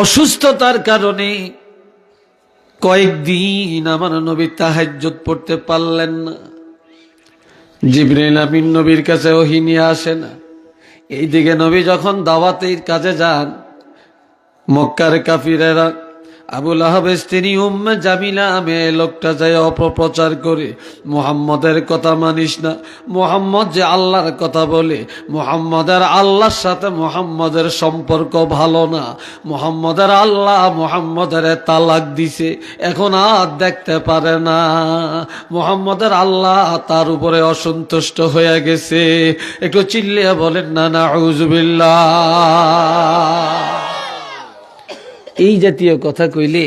অসুস্থতার কারণে কয়েকদিন আমার নবী তাহাজ্জুদ পড়তে পারলেন না। জিবরাইল আমিন নবীর কাছে ওহী নিয়ে আসে না। এইদিকে নবী যখন দাওয়াতের কাজে যান, মক্কার কাফিরেরা আবু লাহাবের স্ত্রী উম্মে জামিলা মেয়ে লোকটা যায় অপপ্রচার করে, মুহাম্মদের কথা মানিস না, মুহাম্মদ যে আল্লাহর কথা বলে, মুহাম্মদের আল্লাহর সাথে মুহাম্মদের সম্পর্ক ভালো না, মুহাম্মদের আল্লাহ মুহাম্মদের তালাক দিছে, এখন আর দেখতে পারে না, মুহাম্মদের আল্লাহ তার উপরে অসন্তুষ্ট হয়ে গেছে। একটু চিল্লিয়ে বলেন না নাউযুবিল্লাহ। এই জাতীয় কথা কইলে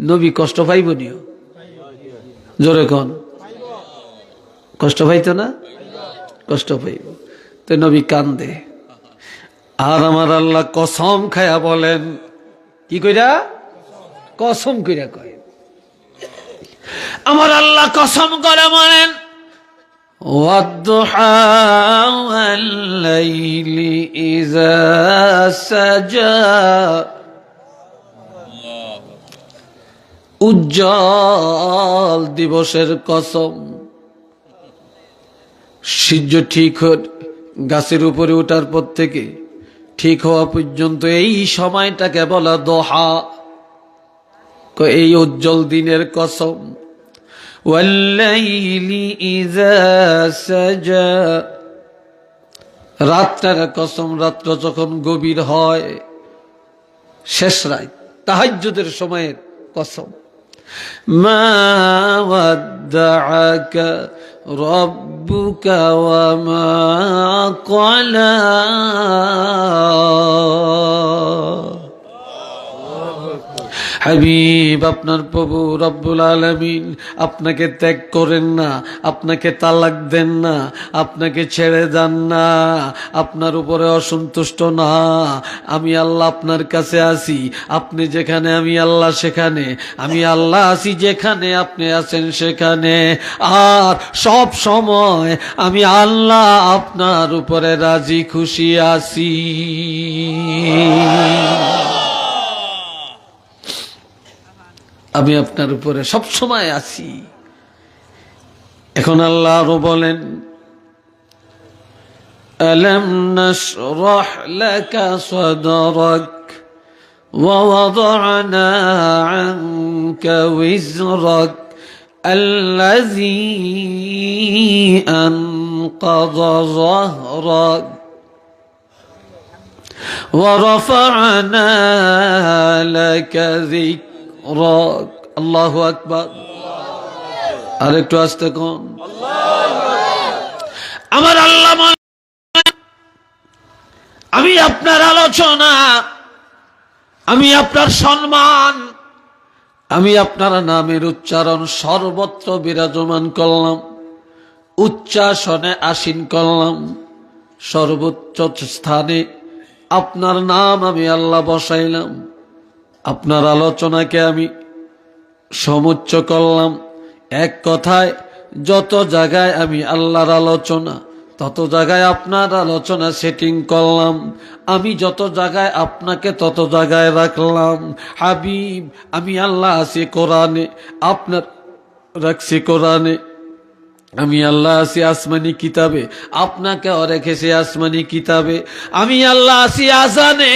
নবী কষ্ট পাইব নিও? জোরে কোন, কষ্ট পাইতো না? কষ্ট পাইব। তো নবী কান্দে, আর আমার আল্লাহ কসম খায়া বলেন, কি কইরা? কসম কইরা কয়, আমার আল্লাহ কসম করে বলেন, ওয়াদ-দুহা ওয়াল-লাইলি ইযা সাজা, উজ্জ্বল দিবসের কসম। সূর্য ঠিক গাছের উপরে ওঠার পর থেকে ঠিক হওয়া পর্যন্ত এই সময়টাকে বলা দোহা, এই উজ্জ্বল দিনের কসম। ওয়াল-লাইলি ইযা সাজা, রাতটার কসম, রাত্র যখন গভীর হয়, শেষ রাত তাহাজ্জুদের সময়ের কসম। মা ওয়াদ্দাআকা রাব্বুকা ওয়া মা ক্বালা, হাবিব আপনার প্রভু রব্বুল আলামিন আপনাকে ত্যাগ করেন না, আপনাকে তালাক দেন না, আপনাকে ছেড়ে দেন না, আপনার উপরে অসন্তুষ্ট না। আমি আল্লাহ আপনার কাছে আসি, আপনি যেখানে আমি আল্লাহ সেখানে, আমি আল্লাহ আসি যেখানে আপনি আছেন সেখানে, আর সব সময় আমি আল্লাহ আপনার উপরে রাজি খুশি আছি। আমি আপনার উপরে সব সময় আছি। এখন আল্লাহ আরো বলেন, আলাম নাশরাহ লাকা সাদরাক ওয়া ওয়াদা'না আনকা ওয়িজরাক আল্লাযী আনকাযা যাহরাক ওয়া রাফা'না লাকা যিকরাক। আল্লাহু আকবার। আর একটু আস্তে কোন, আমার আল্লাহ, আমি আপনার আলোচনা, আমি আপনার সম্মান, আমি আপনার নামের উচ্চারণ সর্বত্র বিরাজমান করলাম, উচ্চাসনে আসীন করলাম, সর্বোচ্চ স্থানে আপনার নাম আমি আল্লাহ বসাইলাম, আপনার আলোচনাকে আমি সমুচ্চ করলাম। এক কথায় যত জায়গায় আমি আল্লাহর আলোচনা, তত জায়গায় আপনার আলোচনা সেটিং করলাম। আমি যত জায়গায় আপনাকে তত জায়গায় রাখলাম। হাবিব আমি আল্লাহ আছি কোরআনে, আপনার রাখছি কোরআনে। আমি আল্লাহ আছি আসমানি কিতাবে, আপনাকেও রেখেছি আসমানি কিতাবে। আমি আল্লাহ আছি আজানে,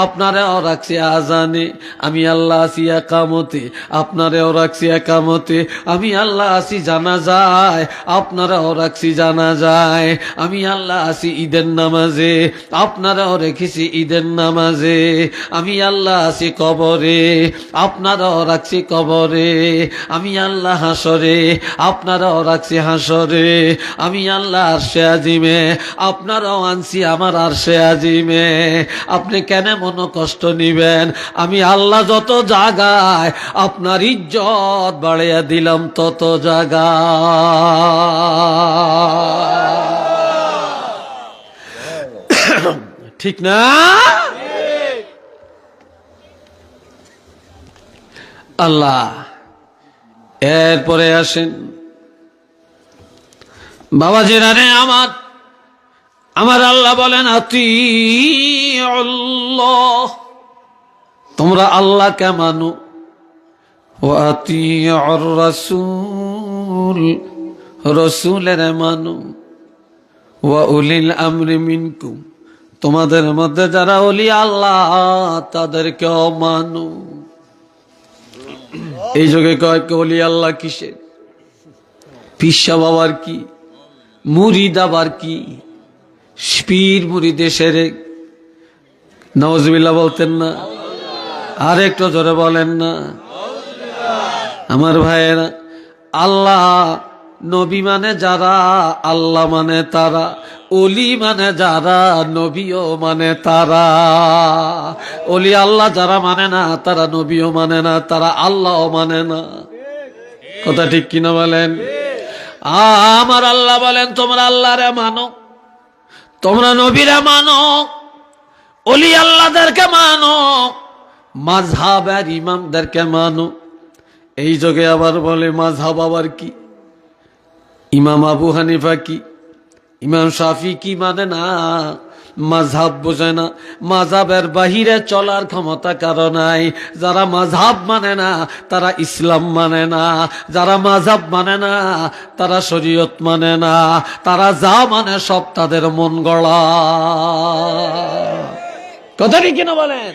আপনারাও রাখছি আজানে। আমি আল্লাহ আছি একামতে, আপনারাও রাখছি একামতে। আমি আল্লাহ আছি জানাজায়, আপনারাও রাখছি জানাজায়। আমি আল্লাহ আছি ঈদের নামাজে, আপনারাও রেখেছি ঈদের নামাজে। আমি আল্লাহ আছি কবরে, আপনারাও রাখছি কবরে। আমি আল্লাহ হাসরে, আপনারাও রাখছি হাসরে। আমি আল্লাহ আরশে আজিমে, আপনারাও আনছি আমার আরশে আজিমে। আপনি কেন মন কষ্ট নিবেন? আমি আল্লাহ যত জায়গায় আপনার ইজ্জত বাড়িয়ে দিলাম তত জায়গা। ঠিক না? আল্লাহ এরপরে আসেন বাবাজিরা রে আমার, আমার আল্লাহ বলেন আতিউল্লাহ তোমরা আল্লাহকে মানো, ওয়া আতিউর রাসূল, রাসূলের মানো, ওয়া উলিল আমরি মিনকুম, তোমাদের মধ্যে যারা ওলি আল্লাহ তাদেরকেও মানো। এই যুগে কয় ওলি আল্লাহ কিসের? পিসা বাবার কি, মুরিদ আবার কি, পীর মুরিদে সেরেক। নাউজুবিল্লাহ বলতেন না? আর একটু জোরে বলেন না? আমার ভাইয়েরা, আল্লাহ নবী মানে যারা, আল্লাহ মানে তারা, ওলি মানে যারা, নবীও মানে তারা। ওলি আল্লাহ যারা মানে না, তারা নবীও মানে না, তারা আল্লাহও মানে না। কথা ঠিক কিনা বলেন? আমার আল্লাহ বলেন তোমরা আল্লাহরে মানো, তোমরা নবীরে মানো, ওলি আল্লাহদেরকে মানো, মাযহাবের ইমামদেরকে মানো। এই যুগে আবার বলে মাযহাব আবার কি? ইমাম আবু হানিফা কি, ইমাম শাফি কি মানে না, মাযহাব বোঝে না, মাযহাবের বাহিরে চলার ক্ষমতা কারো নাই। যারা মাযহাব মানে না তারা ইসলাম মানে না, যারা মাযহাব মানে না তারা শরীয়ত মানে না, তারা যা মানে সব তাদের মন গড়া। কথা কি কিনা বলেন?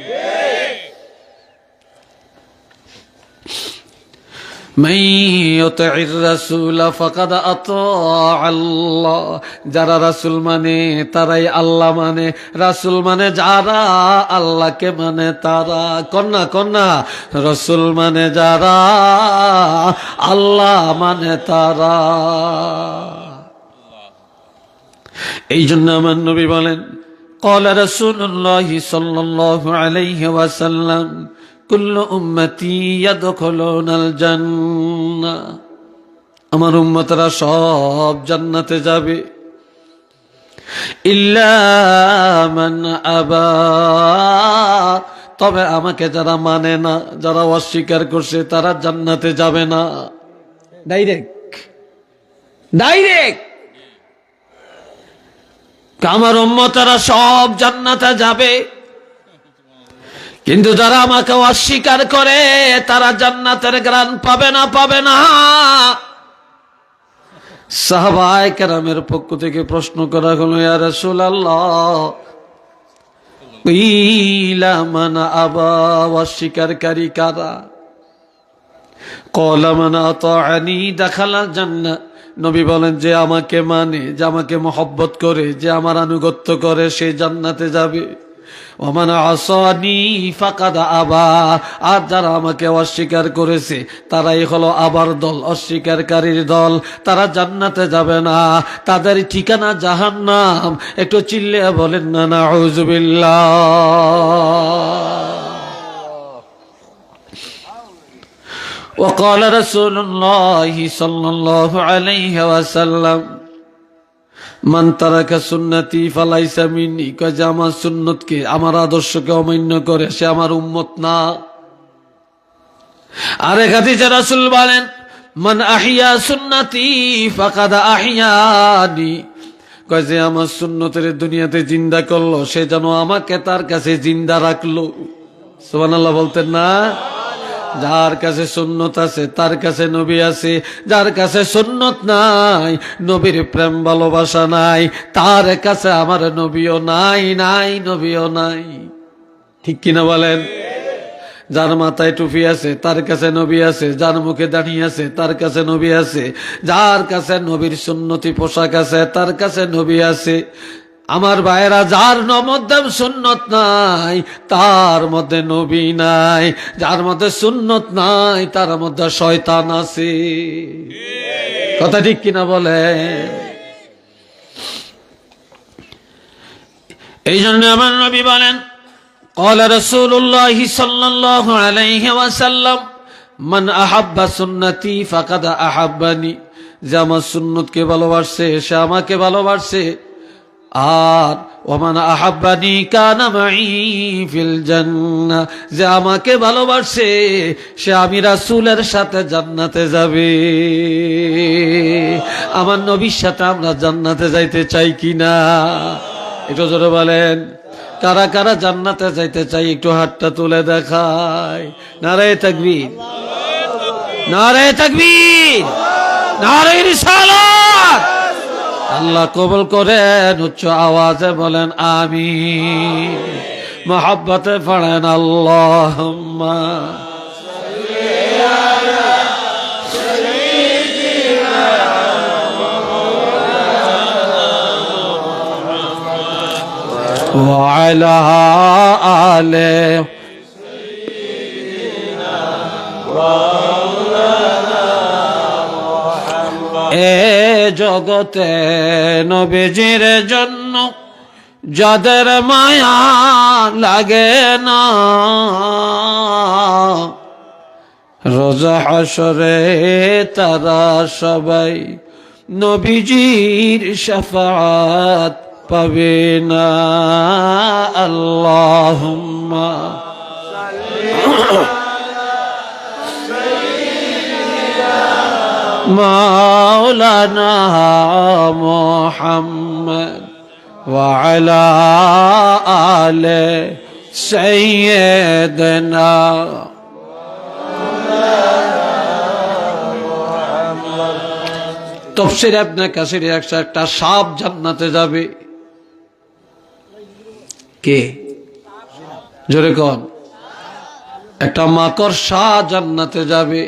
যারা রাসূল মানে তারাই আল্লাহ মানে, রাসূল মানে যারা আল্লাহকে মানে তারা। কন্যা কন্যা, রাসূল মানে যারা আল্লাহ মানে তারা। এই জন্য আমার নবী বলেন, ক্বালা রাসূলুল্লাহি সাল্লাল্লাহু আলাইহি ওয়াসাল্লাম, কুল্লু উম্মতি ইয়াদখুলুনাল জান্নাহ, আমার উম্মতরা সব জান্নাতে যাবে, ইল্লা মান আবা, তবে আমাকে যারা মানে না, যারা অস্বীকার করছে তারা জান্নাতে যাবে না। ডাইরেক্ট ডাইরেক্ট আমার উম্মতরা সব জান্নাতে যাবে, কিন্তু যারা আমাকে অস্বীকার করে তারা জান্নাতের গ্রাণ পাবে না, পাবে না। সাহাবায়ে কেরামের পক্ষ থেকে প্রশ্ন করা হলো, ইয়া রাসূলুল্লাহ, কিলা মান আবা, অস্বীকারী কারা? ক্বালা মান আতাআনি দাখালাল জান্নাহ, নবী বলেন যে আমাকে মানে, যে আমাকে মহব্বত করে, যে আমার আনুগত্য করে সে জান্নাতে যাবে। ওমান আসানি ফাকাদ আবা, আর যারা আমাকে অস্বীকার করেছে তারাই হলো আবার দল, অস্বীকারীর দল, তারা জান্নাতে যাবে না, তাদের ঠিকানা জাহান্নাম। একটু চিল্লিয়ে বলেন না নাউযুবিল্লাহ। وقال رسول الله صلى الله عليه وسلم, মান তারাকা সুন্নতি ফালাইসা মিন্নি, কয় যে আমার সুন্নতকে, আমার আদর্শকে অমান্য করে সে আমার উম্মত না। আরেক হাদিসে রাসূল বলেন, মান আহিয়া সুন্নতি ফাকাদ আহিয়ানি, কয় যে আমার সুন্নতের দুনিয়াতে জিন্দা করলো সে যেন আমাকে তার কাছে জিন্দা রাখলো। সুবহানাল্লাহ বলতেন না? যার কাছে সুন্নত আছে তার কাছে নবী আছে, যার কাছে সুন্নত নাই, নবীর প্রেম ভালোবাসা নাই, তার কাছে আমার নবীও নাই, নাই নবীও নাই। ঠিক কিনা বলেন? যার মাথায় টুপি আছে তার কাছে নবী আছে, যার মুখে দাড়ি আছে তার কাছে নবী আছে, যার কাছে নবীর সুন্নতি পোশাক আছে তার কাছে নবী আছে। আমার ভাইয়েরা, যার মধ্যে সুন্নত নাই তার মধ্যে নবী নাই, যার মধ্যে সুন্নত নাই তার মধ্যে শয়তান আছে। কথা ঠিক কিনা বলে? এই জন্য আমার নবী বলেন, ক্বালা রাসূলুল্লাহি সাল্লাল্লাহু আলাইহি ওয়াসাল্লাম, মান আহাব্বা সুন্নতি ফাকাদ আহাব্বানি, যে আমার সুন্নতকে ভালোবাসে সে আমাকে ভালোবাসে, আর ওমান আহাব্বানি কানা মাই ফিল জান্নাহ, যে আমাকে ভালোবাসে সে আমি রাসূলের সাথে জান্নাতে যাবে। আমার নবীর সাথে আমরা জান্নাতে যাইতে চাই কিনা? একটু জোরে বলেন। কারা কারা জান্নাতে যাইতে চাই একটু হাতটা তুলে দেখায়। নারায়ে তাকবীর, নারায়ে তাকবীর, নারায়ে রিসালাত। আল্লাহ কবুল করেন, উচ্চ আওয়াজে বলেন আমিন। মহব্বতে পড়েন আল্লাহুম্মা وعلى آله এ জগতে নবীজির জন্য যাদের মায়া লাগে না, রোজ হাসরে তারা সবাই নবীজির শাফাআত পাবে না। আল্লাহুম্মা মাওলানা মুহাম্মদ ওয়া আলা আলি সাইয়্যিদিনা। তাফসীর ইবনে কাসির একটা সাপ জান্নাতে যাবে। কে? জোরে কোন? একটা মাকড়সা জান্নাতে যাবে,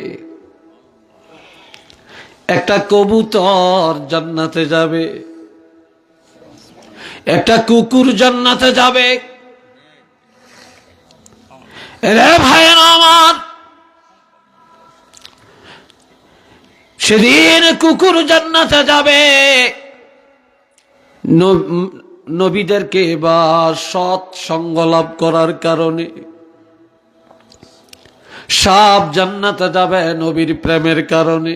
একটা কবুতর জান্নাতে যাবে, একটা কুকুর জান্নাতে যাবে। রে ভাইরা আমার, সেদিন কুকুর জান্নাতে যাবে, নবীদেরকে বা সৎ সঙ্গ লাভ করার কারণে। সাপ জান্নাতে যাবে নবীর প্রেমের কারণে।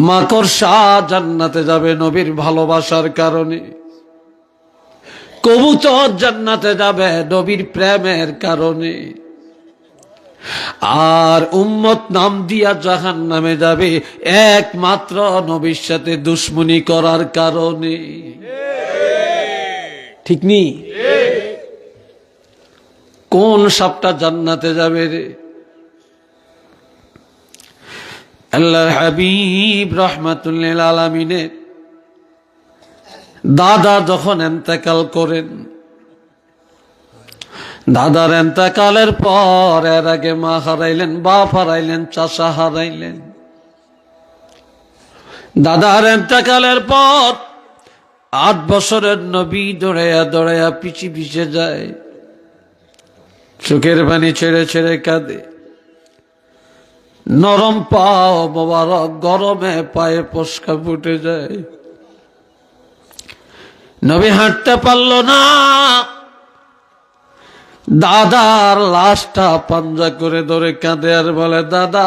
মাকড়সা জান্নাতে যাবে নবীর ভালোবাসার কারণে। কবুতর জান্নাতে যাবে নবীর প্রেমের কারণে। আর উম্মত নাম দিয়া জাহান্নামে যাবে একমাত্র নবীর সাথে দুশমনি করার কারণে। ঠিক নি? কোন সাপটা জান্নাতে যাবে রে? আল্লাহর হাবিব রাহমাতুল্লিল আলামিনের দাদা যখন ইন্তেকাল করেন, দাদার ইন্তেকালের পর এর আগে মা হারাইলেন, বাপ হারাইলেন, চাচা হারাইলেন। দাদার ইন্তেকালের পর 8 বছরের নবী দৌড়াইয়া দৌড়াইয়া পিছে পিছে যায়, চোখের পানি ছেড়ে ছেড়ে কাঁদে। নরম পাও মোবারক গরমে পায়ে পশকা ফুটে যায়। নবী হাঁটতে পারল না, দাদার লাশটা পাঞ্জা করে ধরে কাঁদে আর বলে, দাদা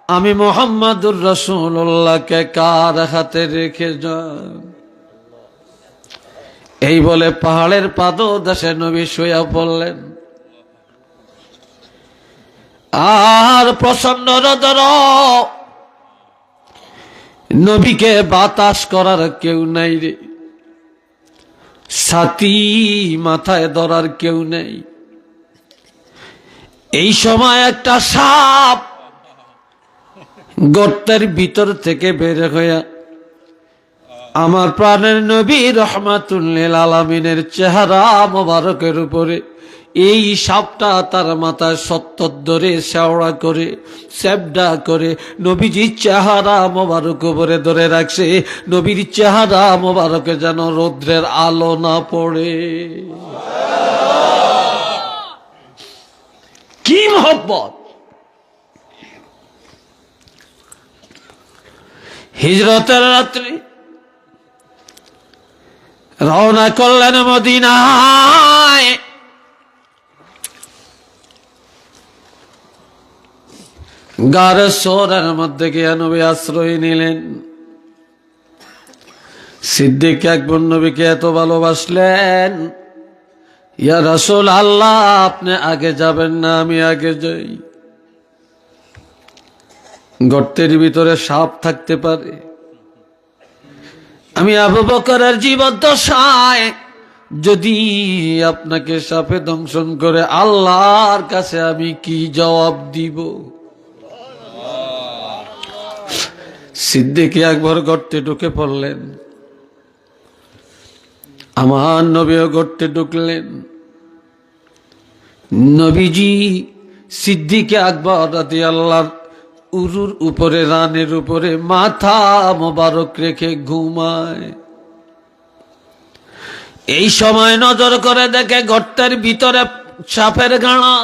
আমি মুহাম্মাদুর রাসূলুল্লাহকে কার হাতে রেখে যান? এই বলে পাহাড়ের পাদদেশে নবী শুয়ে পড়লেন। আর প্রচন্ড রোদ, নবীকে বাতাস করার কেউ নাই রে, ছাতি মাথায় ধরার কেউ নেই। এই সময় একটা সাপ গর্তের ভিতর থেকে বের হইয়া আমার প্রাণের নবী রাহমাতুল্লিল আলামিনের চেহারা মোবারকের উপরে এই সাপটা তার মাথায় 70 ধরে শেওড়া করে সেবডা করে নবীজির চেহারা মোবারক উপরে ধরে রাখছে। নবীর চেহারা মোবারকে যেন রৌদ্রের আলো না পড়ে। কি মহব্বত! হিজরতের রাত্রি রওনা করলেন মদিনায়। গারে সোরের মধ্যে গিয়া নবী আশ্রয় নিলেন। সিদ্দিক আকবর নবীকে এত ভালোবাসলেন, ইয়া রাসূল আল্লাহ আপনি আগে যাবেন না আমি আগে যাই। গর্তের ভিতরে সাপ থাকতে পারে, আমি আবু বকরের জীবদ্দশায় যদি আপনাকে সাপে দংশন করে আল্লাহর কাছে আমি কি জবাব দিব? সিদ্দিক আকবর গর্তে ঢুকে পড়লেন, আমার নবীও গর্তে ঢুকলেন। নবীজি সিদ্দিক আকবর রাদিয়াল্লাহু উরুর উপরে, রানের উপরে মাথা মোবারক রেখে ঘুমায়। এই সময় নজর করে দেখে গর্তের ভিতরে সাপের গাঁড়া,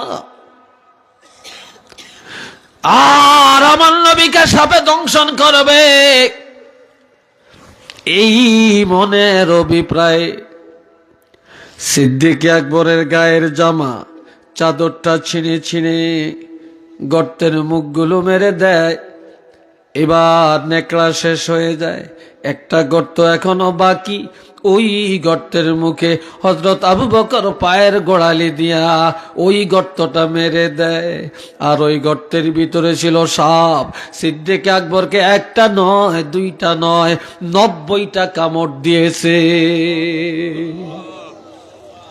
আর আমার নবীকে সাপে দংশন করবে এই মনের অভিপ্রায় সিদ্দিক আকবরের গায়ের জামা চাদরটা ছিঁড়ে ছিঁড়ে গর্তের মুখগুলো মেরে দেয়। এবার নেকড়া শেষ হয়ে যায়, একটা গর্ত এখনো বাকি। ওই গর্তের মুখে হযরত আবু বকর পায়ের গোড়ালি দিয়া ওই গর্তটা মেরে দেয়। আর ওই গর্তের ভিতরে ছিল সাপ। সিদ্দিক আকবরকে একটা নয়, দুইটা নয়, 90টা কামড় দিয়েছে।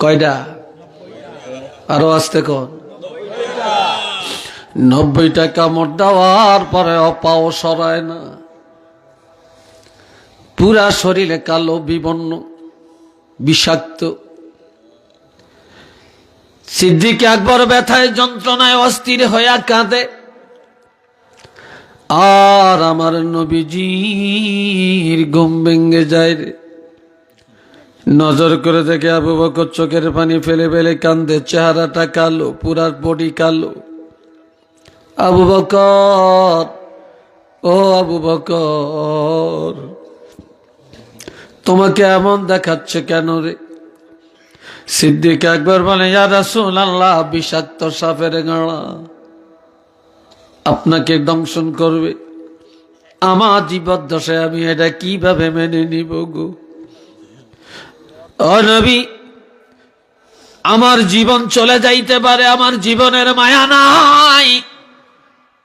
কয়টা? আরো আসতে কন। 90টা কামড় দেওয়ার পরে পাও সরায় না, পুরা শরীরে কালো, বিবর্ণ, বিষাক্ত। সিদ্দিক আকবর ব্যথায় যন্ত্রণায় অস্থির হইয়া কাঁদে। আর আমার নবীজির ঘুম ভেঙে যায় রে। নজর করে দেখে আবু বকর চোখের পানি ফেলে ফেলে কান্দে, চেহারাটা কালো, পুরা বডি কালো। আবু বকর, ও আবু বকর, তোমাকে এমন দেখাচ্ছে কেন রে? সিদ্দিক আকবর বলে, ইয়া রাসূলুল্লাহ, বিষাক্ত সাপের গাঁড়া আপনাকে দংশন করবে। আমার জীবদ্দশায় আমি এটা কিভাবে মেনে নিব গো? ও নবী, আমার জীবন চলে যাইতে পারে, আমার জীবনের মায়া নাই।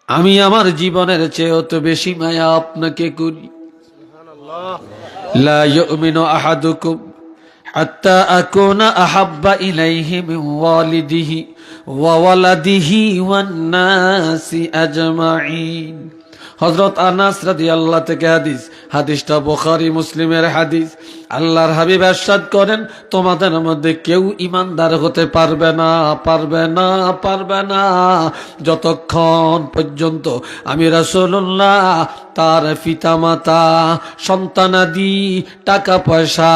আমি আমার জীবনের চেয়েও তো বেশি মায়া আপনাকে করি। লা ইউমিনু আহাদুকুম হাত্তা আকুনা আহাব্বা ইলাইহি মিন ওয়ালিদিহি ওয়া ওয়ালাদিহি ওয়ান নাসি আজমাইন। হযরত আনাস রাদিয়াল্লাহু থেকে হাদিস, হাদিসটা বুখারী মুসলিমের হাদিস। আল্লাহর হাবিব ইরশাদ করেন, তোমাদের মধ্যে কেউ ঈমানদার হতে পারবে না, পারবে না, পারবে না যতক্ষণ পর্যন্ত আমি রাসূলুল্লাহ তার পিতামাতা, সন্তানাদি, টাকা পয়সা,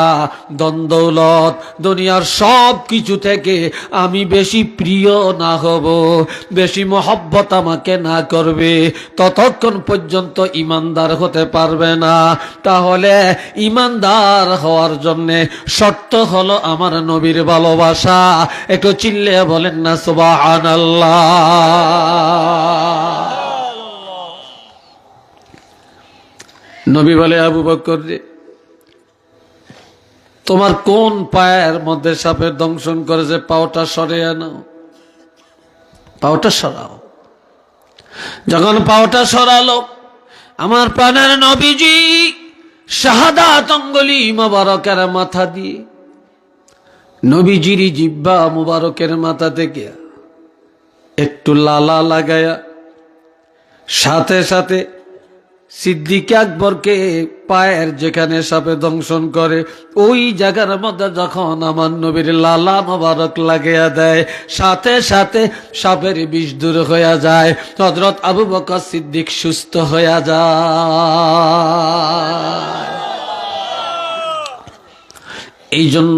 ধন দৌলত, দুনিয়ার সব কিছু থেকে আমি বেশি প্রিয় না হব, বেশি মহব্বত আমাকে না করবে, ততক্ষণ পর্যন্ত ঈমানদার হতে পারবে না। তাহলে ঈমানদার হওয়ার জন্য শর্ত হলো আমার নবীর ভালোবাসা। একটু চিল্লিয়ে বলেন না সুবহানাল্লাহ। নবী বলে, আবু বকর রে, তোমার কোন পায়ের মধ্যে সাপের দংশন করেছে? পাওটা সরে আনো, পাওটা সরাও। যখন পাওটা সরালো, আমার প্রাণের নবীজি শাহাদাত অঙ্গুলি মুবারকের মাথা দিয়ে নবীজির জিহ্বা মুবারকের মাথা থেকে একটু লালা লাগায়া সাথে সাথে সিদ্দিক আকবরকে পায়ের যেখানে সাপে দংশন করে ওই জায়গার মধ্যে যখন আমার নবীর লালা মোবারক লাগিয়া দেয়, সাথে সাথে সাপের বিষ দূর হইয়া যায়। হযরত আবু বকর সিদ্দিক সুস্থ হইয়া যায়। এই জন্য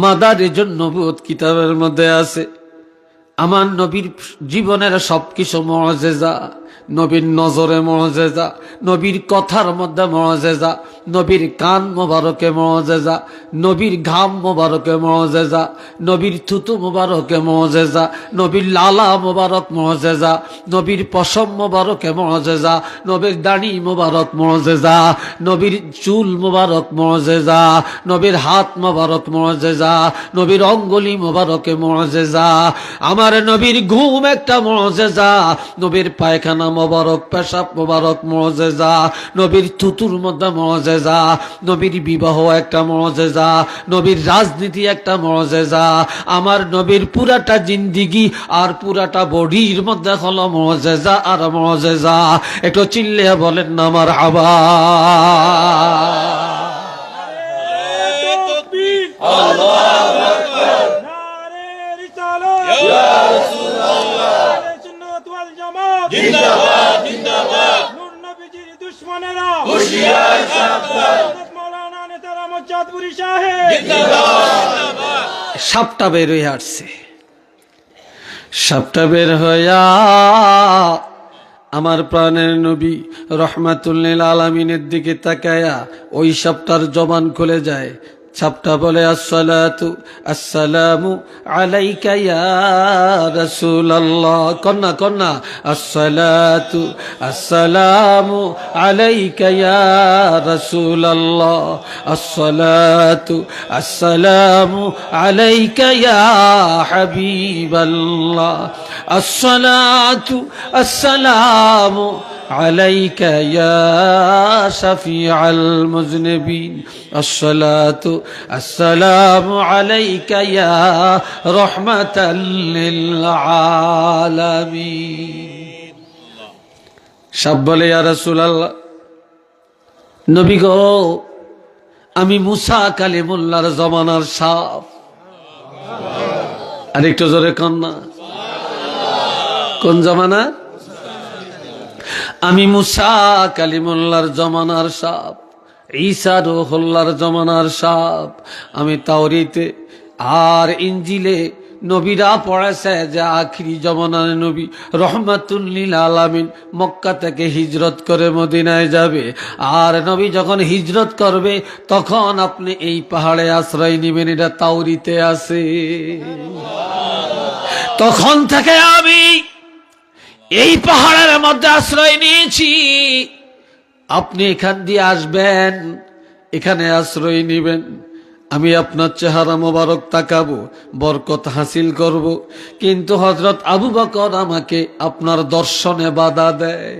মাদারিজুন নবুওয়াত কিতাবের মধ্যে আছে, আমার নবীর জীবনের সবকিছু মুআজিজা, নবীর নজরে মুআজিজা, নবীর কথার মধ্যে মুআজিজা, নবীর কান মোবারকে মুআজিজা, নবীর ঘাম মোবারকে মুআজিজা, নবীর থুতু মোবারকে মুআজিজা, নবীর লালা মোবারক মুআজিজা, নবীর পশম মোবারকে মুআজিজা, নবীর দাড়ি মোবারক মুআজিজা, নবীর চুল মোবারক মুআজিজা, নবীর হাত মোবারক মুআজিজা, নবীর অঙ্গুলি মোবারকে মুআজিজা। আমার নবীর ঘুম একটা মুআজিজা, নবীর পায়খানা মোবারক, পেশাব মোবারক মুআজিজা, নবীর থুতুর মধ্যে মুআজিজা, নবীর বিবাহ একটা মুআজিজা, নবীর রাজনীতি একটা মুআজিজা, আমার নবীর পুরাটা জিন্দিগি আর পুরাটা বডির মধ্যে হলো মুআজিজা আর মুআজিজা। একটু চিল্লিয়ে বলেন না মারহাবা। সাপটা বের হয়ে আসছে, সাপটা বের হইয়া আমার প্রাণের নবী রহমাতুল লিল আলামিনের দিকে তাকায়া ওই সাপটার জবান খুলে যায়। সাপটা বলে আসসালাতু আসসালামু আলাইকা ইয়া রাসূলুল্লাহ। কন্যা কন্যা, আসসালাতু আসসালামু আলাইকা ইয়া রাসূলুল্লাহ, আসসালাতু আসসালামু আলাইকা ইয়া হাবিবাল্লাহ, আসসালাতু আসসালামু আলাইকা ইয়া শাফিআল মুযনিবিন, আসসালাতু আসসালামু আলাইকা ইয়া রাহমাতাল লিল আলামিন। সাপ বলে ইয়া রাসূলুল্লাহ, নবী গো, আমি মুসা কালিমুল্লাহর জমানার সাপ। আরেকটু জোরে কন্যা, কোন জমানা? আমি মুসা কালিমুল্লাহর জমানার সাপ, ঈসা রূহুল্লাহর জমানার সাপ। আমি তাওরীতে আর ইনজিলে নবীরা পড়েছে যে আখিরি জমানার নবী রহমাতুল লিল আলামিন মক্কা থেকে হিজরত করে মদিনায় যাবে। আর নবী যখন হিজরত করবে তখন আপনি এই পাহাড়ে আশ্রয় নেবেন, এটা তাওরীতে আছে। তখন থেকে আমি এই পাহাড়ের মধ্যে আশ্রয় নিয়েছি। আপনি এখান দিয়ে আসবেন, এখানে আশ্রয় নেবেন, আমি আপনার চেহারা মোবারক তাকাবো, বরকত হাসিল করব। কিন্তু হযরত আবু বকর আমাকে আপনার দর্শনে বাধা দেয়,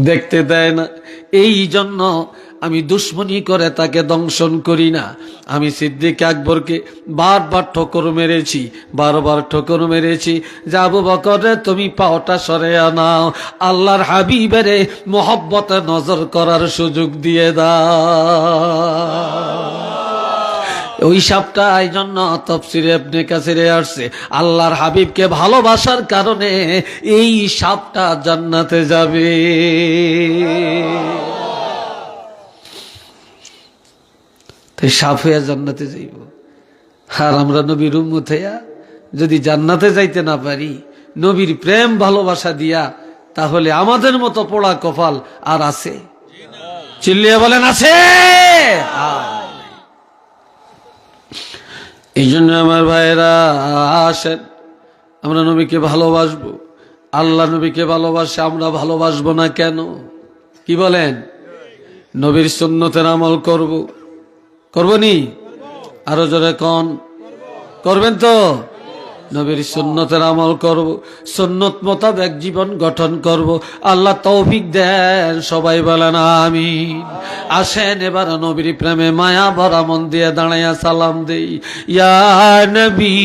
দেখতে দেয় না। এই জন্য আমি দুশ্মনী করে তাকে দংশন করি না। আমি সিদ্দিক আকবরকে বারবার ঠোকর মেরেছি, বারবার ঠোকর মেরেছি যে আবু বকর রে, তুমি পাওটা সরে আনাও, আল্লাহর হাবিবেরে মোহব্বতে নজর করার সুযোগ দিয়ে দাও। ওই সাপটা এই জন্য তাফসীরে ইবনে কাসিরে আসছে, আল্লাহর হাবিবকে ভালোবাসার কারণে এই সাপটা জান্নাতে যাবে। সাপ হইয়া জান্নাতে যাইব। আর আমরা নবীর উম্মত হইয়া যদি জান্নাতে যাইতে না পারি নবীর প্রেম ভালোবাসা দিয়া, তাহলে আমাদের মতো পোড়া কপাল আর আছে? চিল্লিয়ে বলেন আছে? এই জন্য আমার ভাইয়েরা আসেন, আমরা নবীকে ভালোবাসবো। আল্লাহ নবীকে ভালোবাসে, আমরা ভালোবাসবো না কেন? কি বলেন? নবীর সুন্নতের আমল করব, করবো নি? আরো জোরে কোন, করবেন তো? নবীর সুন্নতের আমল করব, সুন্নত মোতাবেক জীবন গঠন করব। আল্লাহ তৌফিক দেন, সবাই বলেন আমিন। আসেন এবার নবীর প্রেমে মায়া ভরা মন দিয়ে দাঁড়াইয়া সালাম দেই, ইয়া নবী।